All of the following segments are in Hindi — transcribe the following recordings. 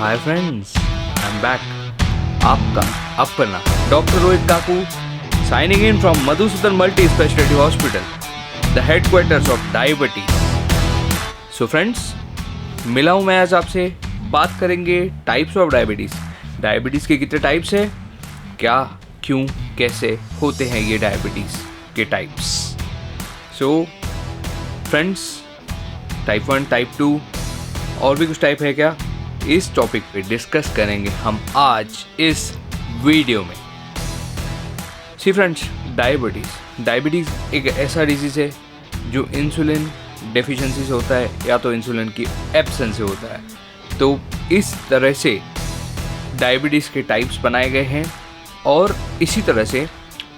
Hi friends, I am back. आपका अपना doctor Rohit Kaku signing in from Madhusudan multi speciality hospital, the headquarters of diabetes. So friends, मिला हूँ मैं आज आपसे। बात करेंगे टाइप्स ऑफ डायबिटीज़। डायबिटीज़ के कितने टाइप्स हैं, क्या, क्यों, कैसे होते हैं ये डायबिटीज़ के types. So friends, type 1, type 2 और भी कुछ टाइप है क्या, इस टॉपिक पे डिस्कस करेंगे हम आज इस वीडियो में। सी फ्रेंड्स, डायबिटीज़ एक ऐसा डिजीज़ है जो इंसुलिन डेफिशिएंसी से होता है या तो इंसुलिन की एब्सेंस से होता है। तो इस तरह से डायबिटीज़ के टाइप्स बनाए गए हैं और इसी तरह से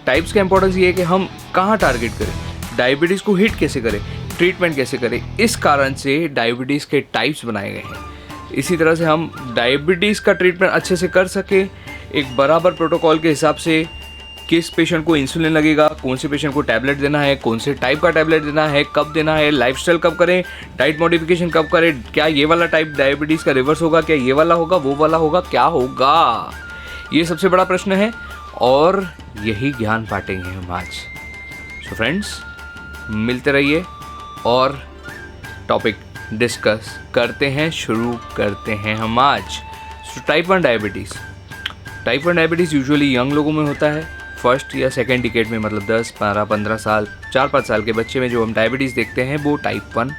टाइप्स का इंपॉर्टेंस ये है कि हम कहाँ टारगेट करें, डायबिटीज़ को हिट कैसे करें, ट्रीटमेंट कैसे करें। इस कारण से डायबिटीज़ के टाइप्स बनाए गए हैं। इसी तरह से हम डायबिटीज़ का ट्रीटमेंट अच्छे से कर सके, एक बराबर प्रोटोकॉल के हिसाब से किस पेशेंट को इंसुलिन लगेगा, कौन से पेशेंट को टैबलेट देना है, कौन से टाइप का टैबलेट देना है, कब देना है, लाइफस्टाइल कब करें, डाइट मॉडिफिकेशन कब करें, क्या ये वाला टाइप डायबिटीज़ का रिवर्स होगा, क्या ये वाला होगा, वो वाला होगा, क्या होगा, ये सबसे बड़ा प्रश्न है और यही ज्ञान बांटेंगे हम आज। सो फ्रेंड्स, मिलते रहिए और टॉपिक डिस्कस करते हैं, शुरू करते हैं हम आज। So type 1 diabetes usually young लोगों में होता है, फर्स्ट या सेकेंड डिकेड में, मतलब 10, 12, 15 साल, 4-5 साल के बच्चे में जो हम डायबिटीज़ देखते हैं वो टाइप 1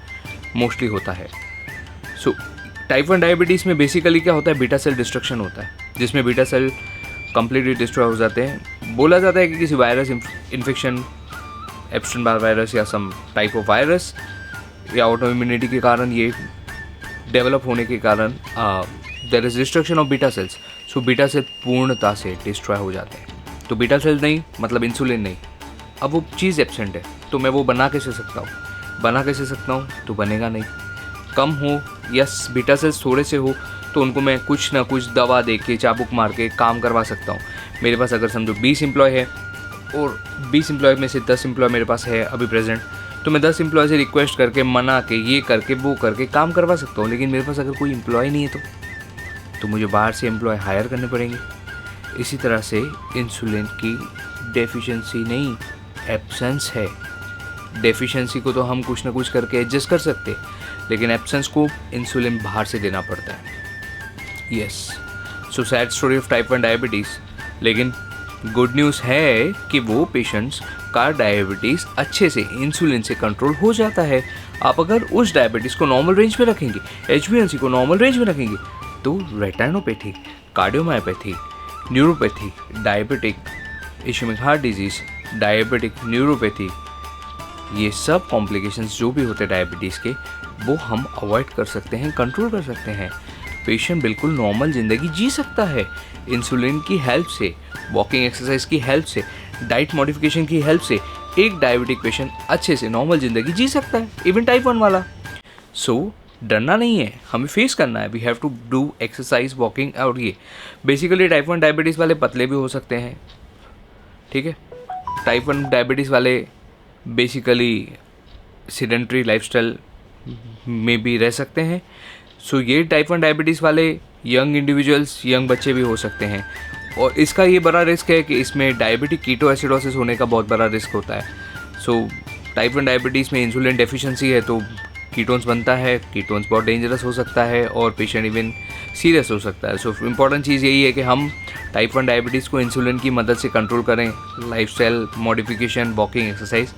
मोस्टली होता है। सो टाइप 1 डायबिटीज़ में बेसिकली क्या होता है, बीटा सेल डिस्ट्रक्शन होता है, जिसमें बीटा सेल कंप्लीटली डिस्ट्रॉय हो जाते हैं। बोला जाता है कि किसी virus infection, Epstein Barr virus या सम टाइप ऑफ वायरस या ऑटो इम्यूनिटी के कारण, ये डेवलप होने के कारण there is destruction of beta cells. So beta cell पूर्णता से डिस्ट्रॉय हो जाते हैं। तो बीटा सेल नहीं मतलब इंसुलिन नहीं, अब वो चीज़ एब्सेंट है, तो मैं वो बना कैसे सकता हूँ, तो बनेगा नहीं। कम हो, यस बीटा सेल्स थोड़े से हो तो उनको मैं कुछ ना कुछ दवा दे के, चाबुक मार के काम करवा सकता हूँ। मेरे पास अगर समझो 20 एम्प्लॉय है और 20 एम्प्लॉय में से 10 एम्प्लॉय मेरे पास है अभी प्रेजेंट, तो मैं 10 एम्प्लॉय से रिक्वेस्ट करके, मना के, ये करके, वो करके काम करवा सकता हूँ। लेकिन मेरे पास अगर कोई एम्प्लॉय नहीं है तो मुझे बाहर से एम्प्लॉय हायर करने पड़ेंगे। इसी तरह से इंसुलिन की डेफिशिएंसी नहीं, एब्सेंस है। डेफिशिएंसी को तो हम कुछ ना कुछ करके एडजस्ट कर सकते हैं, लेकिन एब्सेंस को इंसुलिन बाहर से देना पड़ता है। Yes, so sad story of type 1 diabetes. लेकिन गुड न्यूज़ है कि वो पेशेंट्स का डायबिटीज़ अच्छे से इंसुलिन से कंट्रोल हो जाता है। आप अगर उस डायबिटीज़ को नॉर्मल रेंज में रखेंगे, HbA1c को नॉर्मल रेंज में रखेंगे, तो retinopathy, cardiomyopathy, neuropathy, diabetic ischaemic heart disease, diabetic neuropathy, ये सब कॉम्प्लिकेशंस जो भी होते हैं डायबिटीज़ के, वो हम अवॉइड कर सकते हैं, कंट्रोल कर सकते हैं। पेशेंट बिल्कुल नॉर्मल ज़िंदगी जी सकता है इंसुलिन की हेल्प से, वॉकिंग एक्सरसाइज की हेल्प से, डाइट मॉडिफिकेशन की हेल्प से। एक डायबिटिक पेशेंट अच्छे से नॉर्मल ज़िंदगी जी सकता है, इवन टाइप 1 वाला। सो डरना नहीं है, हमें फेस करना है। We have to do exercise, walking. और ये बेसिकली टाइप 1 डायबिटीज़ वाले पतले भी हो सकते हैं, ठीक है। टाइप 1 डायबिटीज़ वाले बेसिकली सेडेंटरी लाइफस्टाइल में भी रह सकते हैं। सो ये टाइप 1 डायबिटीज़ वाले यंग इंडिविजुअल्स, यंग बच्चे भी हो सकते हैं। और इसका ये बड़ा रिस्क है कि इसमें डायबिटिक कीटोएसिडोसिस होने का बहुत बड़ा रिस्क होता है। सो टाइप 1 डायबिटीज़ में इंसुलिन डेफिशिएंसी है तो कीटोन्स बनता है, कीटोन्स बहुत डेंजरस हो सकता है और पेशेंट इवन सीरियस हो सकता है। सो इम्पॉर्टेंट चीज़ यही है कि हम टाइप 1 डायबिटीज़ को इंसुलिन की मदद से कंट्रोल करें, लाइफस्टाइल मॉडिफिकेशन, वॉकिंग एक्सरसाइज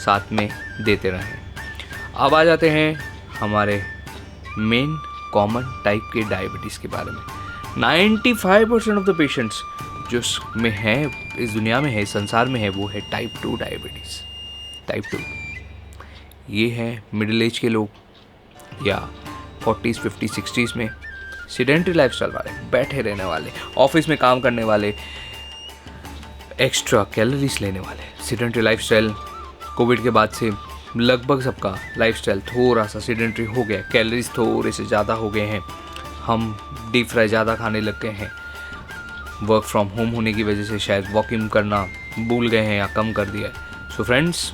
साथ में देते रहें। अब आ जाते हैं हमारे मेन कॉमन टाइप के डायबिटीज़ के बारे में। 95% ऑफ द पेशेंट्स जो में है, इस दुनिया में है, संसार में है, वो है टाइप 2 डायबिटीज़। टाइप 2 ये है मिडिल एज के लोग या 40s, 50s, 60s में, सेडेंटरी लाइफस्टाइल वाले, बैठे रहने वाले, ऑफिस में काम करने वाले, एक्स्ट्रा कैलोरीज लेने वाले। सेडेंटरी लाइफस्टाइल कोविड के बाद से लगभग सबका लाइफस्टाइल थोड़ा सा सेडेंटरी हो गया, कैलोरीज थोड़े से ज़्यादा हो गए हैं, हम डीप फ्राई ज़्यादा खाने लग गए हैं। वर्क फ्रॉम होम होने की वजह से शायद वॉकिंग करना भूल गए हैं या कम कर दिया है। सो फ्रेंड्स,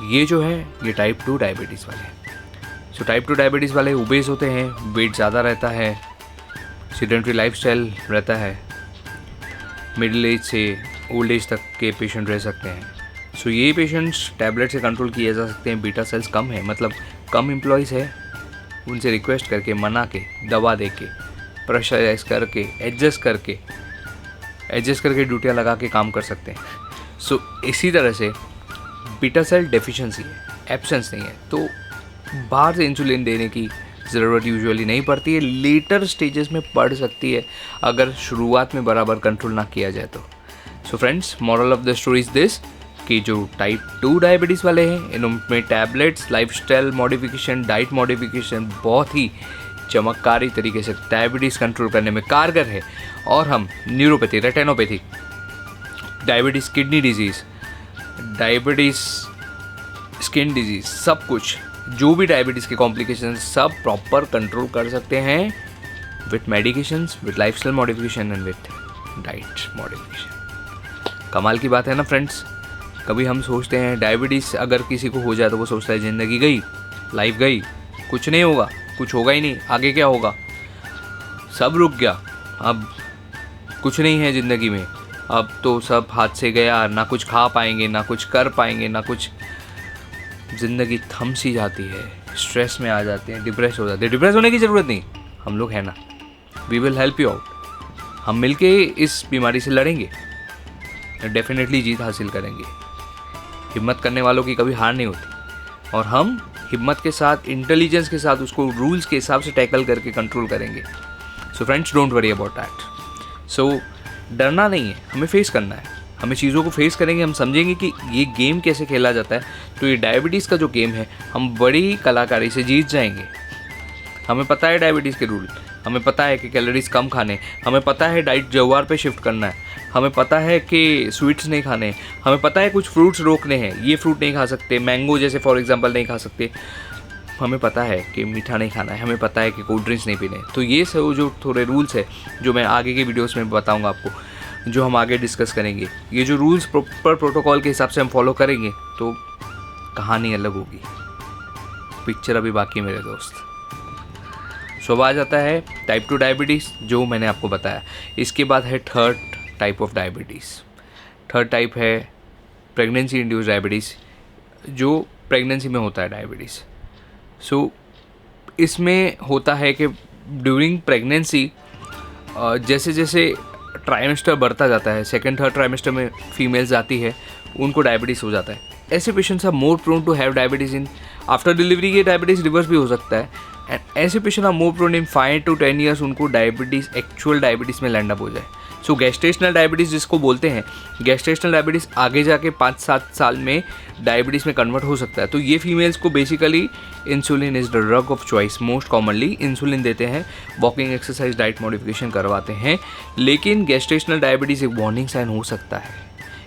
ये जो है ये टाइप 2 डायबिटीज़ वाले हैं। सो टाइप 2 डायबिटीज़ वाले ओबेस होते हैं, वेट ज़्यादा रहता है, सीडेंटरी लाइफस्टाइल रहता है, मिडिल एज से ओल्ड एज तक के पेशेंट रह सकते हैं। सो ये पेशेंट्स टैबलेट से कंट्रोल किए जा सकते हैं। बीटा सेल्स कम है, मतलब कम एम्प्लॉयज़ है, उनसे रिक्वेस्ट करके, मना के, दवा दे के, प्रेशराइज करके, एडजस्ट करके ड्यूटियाँ लगा के काम कर सकते हैं। सो इसी तरह से बीटा सेल डेफिशिएंसी है, एब्सेंस नहीं है, तो बाहर से इंसुलिन देने की ज़रूरत यूजुअली नहीं पड़ती है। लेटर स्टेजेस में पड़ सकती है अगर शुरुआत में बराबर कंट्रोल ना किया जाए तो। So friends, moral of the story is this कि जो टाइप 2 डायबिटीज़ वाले हैं, इनमें tablets, lifestyle modification, diet modification बहुत ही चमत्कारी तरीके से डायबिटीज़ कंट्रोल करने में कारगर है। और हम neuropathy, retinopathy, diabetes kidney disease, diabetes skin disease, सब कुछ जो भी डायबिटीज़ के कॉम्प्लिकेशन सब प्रॉपर कंट्रोल कर सकते हैं with medications, with lifestyle modification and with diet modification. कमाल की बात है ना फ्रेंड्स। कभी हम सोचते हैं डायबिटीज़ अगर किसी को हो जाए तो वो सोचता है ज़िंदगी गई, लाइफ गई, कुछ नहीं होगा, कुछ होगा ही नहीं, आगे क्या होगा, सब रुक गया, अब कुछ नहीं है ज़िंदगी में, अब तो सब हाथ से गया, ना कुछ खा पाएंगे, ना कुछ कर पाएंगे, ना कुछ, ज़िंदगी थम सी जाती है, स्ट्रेस में आ जाते हैं, डिप्रेस हो जाते हैं। डिप्रेस होने की ज़रूरत नहीं, हम लोग हैं ना, we will help you out. हम मिलके इस बीमारी से लड़ेंगे, डेफिनेटली जीत हासिल करेंगे। हिम्मत करने वालों की कभी हार नहीं होती, और हम हिम्मत के साथ, इंटेलिजेंस के साथ उसको रूल्स के हिसाब से टैकल करके कंट्रोल करेंगे। So friends, don't worry about that. So डरना नहीं है, हमें फेस करना है, हमें चीज़ों को फेस करेंगे, हम समझेंगे कि ये गेम कैसे खेला जाता है। तो ये डायबिटीज़ का जो गेम है, हम बड़ी कलाकारी से जीत जाएंगे। हमें पता है डायबिटीज़ के रूल, हमें पता है कि कैलोरीज कम खाने, हमें पता है डाइट जवार पे शिफ्ट करना है, हमें पता है कि स्वीट्स नहीं खाने, हमें पता है कुछ फ्रूट्स रोकने हैं, ये फ्रूट नहीं खा सकते, मैंगो जैसे फॉर एग्जांपल नहीं खा सकते, हमें पता है कि मीठा नहीं खाना है, हमें पता है कि कोल्ड ड्रिंक्स नहीं पीने। तो ये सब जो थोड़े रूल्स है जो मैं आगे के वीडियोस में बताऊंगा आपको, जो हम आगे डिस्कस करेंगे, ये जो रूल्स प्रॉपर प्रोटोकॉल के हिसाब से हम फॉलो करेंगे तो कहानी अलग होगी, पिक्चर अभी बाकी है मेरे दोस्त। सो आ जाता है टाइप 2 डायबिटीज़ जो मैंने आपको बताया। इसके बाद है third type of diabetes. Third type है प्रेगनेंसी इंड्यूस डायबिटीज़, जो प्रेगनेंसी में होता है डायबिटीज़। सो इसमें होता है कि ड्यूरिंग प्रेगनेंसी जैसे जैसे ट्राइमेस्टर बढ़ता जाता है, सेकेंड थर्ड ट्राइमेस्टर में फीमेल्स आती है, उनको डायबिटीज़ हो जाता है। ऐसे patients are more prone to have diabetes in after delivery. ये डायबिटीज़ रिवर्स भी हो सकता है, एंड ऐसे patient are more prone in 5 to 10 years उनको डायबिटीज़, एक्चुअल डायबिटीज़ में लैंड अप हो जाए। सो गैस्ट्रेशनल डायबिटीज़ जिसको बोलते हैं, गैस्ट्रेशनल डायबिटीज़ आगे जाके 5-7 साल में डायबिटीज़ में कन्वर्ट हो सकता है। तो ये फीमेल्स को basically insulin is the drug of choice, most commonly insulin देते हैं, वॉकिंग, एक्सरसाइज, डाइट मॉडिफिकेशन करवाते हैं। लेकिन गैस्ट्रेशनल डायबिटीज़ एक वार्निंग साइन हो सकता है,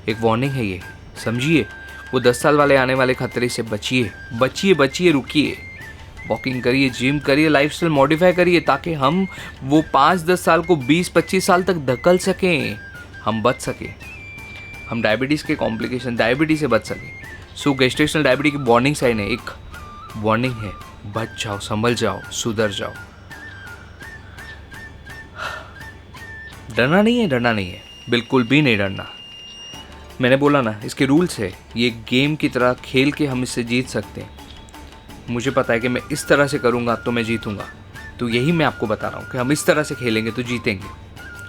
एक वार्निंग है ये, समझिए। वो 10 साल वाले आने वाले खतरे से बचिए, बचिए, बचिए, रुकिए, वॉकिंग करिए, जिम करिए, लाइफस्टाइल मॉडिफाई करिए, ताकि हम वो 5-10 साल को 20-25 साल तक धकेल सकें, हम बच सकें, हम डायबिटीज़ के कॉम्प्लिकेशन, डायबिटीज़ से बच सकें। सो गैस्ट्रेशनल डायबिटीज़ की वार्निंग साइन है, एक वार्निंग है, बच जाओ, संभल जाओ, सुधर जाओ। डरना नहीं है, डरना नहीं है, बिल्कुल भी नहीं डरना। मैंने बोला ना, इसके रूल्स है, ये गेम की तरह खेल के हम इससे जीत सकते हैं। मुझे पता है कि मैं इस तरह से करूँगा तो मैं जीतूँगा, तो यही मैं आपको बता रहा हूँ कि हम इस तरह से खेलेंगे तो जीतेंगे।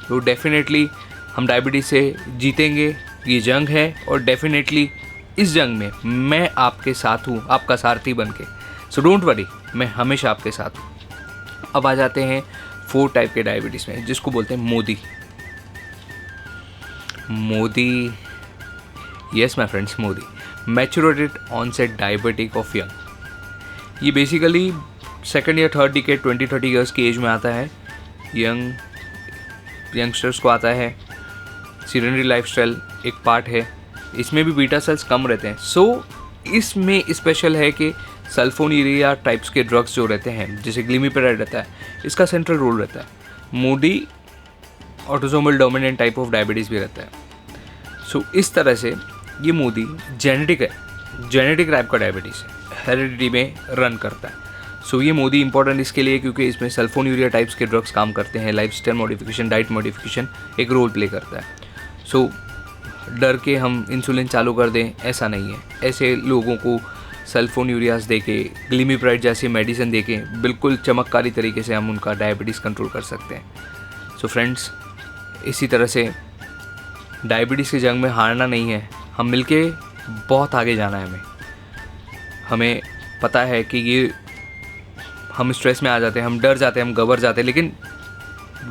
तो डेफिनेटली हम डायबिटीज़ से जीतेंगे, ये जंग है, और डेफिनेटली इस जंग में मैं आपके साथ हूँ, आपका सारथी बन के। सो डोंट वरी, मैं हमेशा आपके साथ हूँ। अब आ जाते हैं 4 टाइप के डायबिटीज़ में, जिसको बोलते हैं MODY. MODY, yes my friends, MODY, maturated onset diabetic of young. ये बेसिकली सेकंड या थर्ड डिकेड 20-30 ईयर्स की एज में आता है, यंगस्टर्स को आता है। सीडेंटरी लाइफस्टाइल एक पार्ट है, इसमें भी बीटा सेल्स कम रहते हैं। सो इसमें स्पेशल है कि सल्फोनीरिया टाइप्स के ड्रग्स जो रहते हैं, जैसे ग्लिमिपेराइड रहता है, इसका सेंट्रल रोल रहता है। मोडी autosomal dominant type of diabetes भी रहता है। सो इस तरह से ये मोदी जेनेटिक है, जेनेटिक टाइप का डायबिटीज़ है, हेरिडिटी में रन करता है। सो ये मोदी इंपॉर्टेंट इसके लिए क्योंकि इसमें सल्फोन्यूरिया टाइप्स के ड्रग्स काम करते हैं, लाइफस्टाइल मॉडिफिकेशन, डाइट मॉडिफिकेशन एक रोल प्ले करता है। सो डर के हम इंसुलिन चालू कर दें ऐसा नहीं है। ऐसे लोगों को सल्फोन्यूरियाज दे के, ग्लिमिप्राइड जैसी मेडिसिन दे के बिल्कुल चमत्कारी तरीके से हम उनका डायबिटीज़ कंट्रोल कर सकते हैं। सो फ्रेंड्स, इसी तरह से डायबिटीज़ की जंग में हारना नहीं है, हम मिलके बहुत आगे जाना है। हमें पता है कि ये हम स्ट्रेस में आ जाते हैं, हम डर जाते हैं, हम घबरा जाते हैं, लेकिन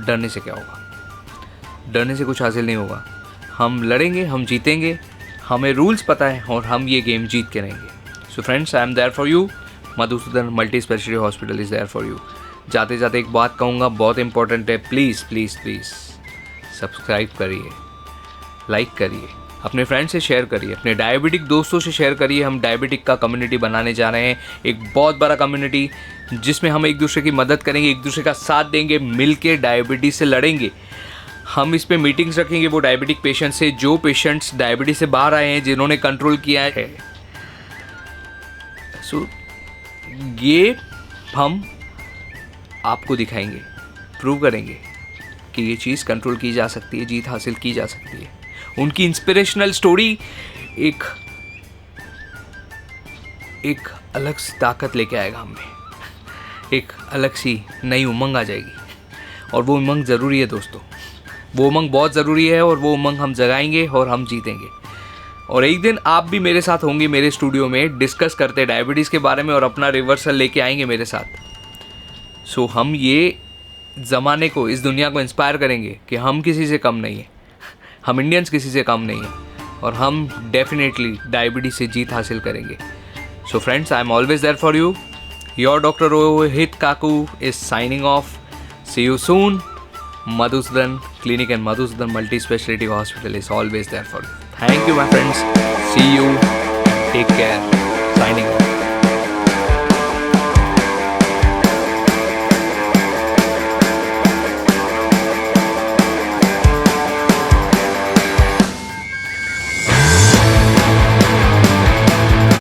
डरने से क्या होगा? डरने से कुछ हासिल नहीं होगा। हम लड़ेंगे, हम जीतेंगे, हमें रूल्स पता है और हम ये गेम जीत के रहेंगे। So friends, I am there for you. Madhusudan multi speciality hospital is there for you. जाते जाते एक बात कहूँगा, बहुत इंपॉर्टेंट है, प्लीज़ प्लीज़ प्लीज़ सब्सक्राइब करिए, लाइक करिए, अपने फ्रेंड से शेयर करिए, अपने डायबिटिक दोस्तों से शेयर करिए। हम डायबिटिक का कम्युनिटी बनाने जा रहे हैं, एक बहुत बड़ा कम्युनिटी जिसमें हम एक दूसरे की मदद करेंगे, एक दूसरे का साथ देंगे, मिल के डायबिटीज़ से लड़ेंगे। हम इस पे मीटिंग्स रखेंगे वो डायबिटिक पेशेंट से, जो पेशेंट्स डायबिटीज़ से बाहर आए हैं, जिन्होंने कंट्रोल किया है। सो ये हम आपको दिखाएंगे, प्रूव करेंगे कि ये चीज़ कंट्रोल की जा सकती है, जीत हासिल की जा सकती है। उनकी इंस्पिरेशनल स्टोरी एक अलग सी ताकत लेके आएगा हमें, एक अलग सी नई उमंग आ जाएगी। और वो उमंग ज़रूरी है दोस्तों, वो उमंग बहुत ज़रूरी है और वो उमंग हम जगाएंगे और हम जीतेंगे। और एक दिन आप भी मेरे साथ होंगे मेरे स्टूडियो में, डिस्कस करते डायबिटीज़ के बारे में और अपना रिवर्सल लेके आएंगे मेरे साथ। सो हम ये ज़माने को, इस दुनिया को इंस्पायर करेंगे कि हम किसी से कम नहीं हैं, हम इंडियंस किसी से कम नहीं हैं और हम डेफिनेटली डायबिटीज़ से जीत हासिल करेंगे। So friends, I am always there for you. Your doctor Rohit Kaku is signing off. See you soon. Madhusudan Clinic and Madhusudan Multi Speciality Hospital is always there for you. Thank you, my friends. See you. Take care. Signing off.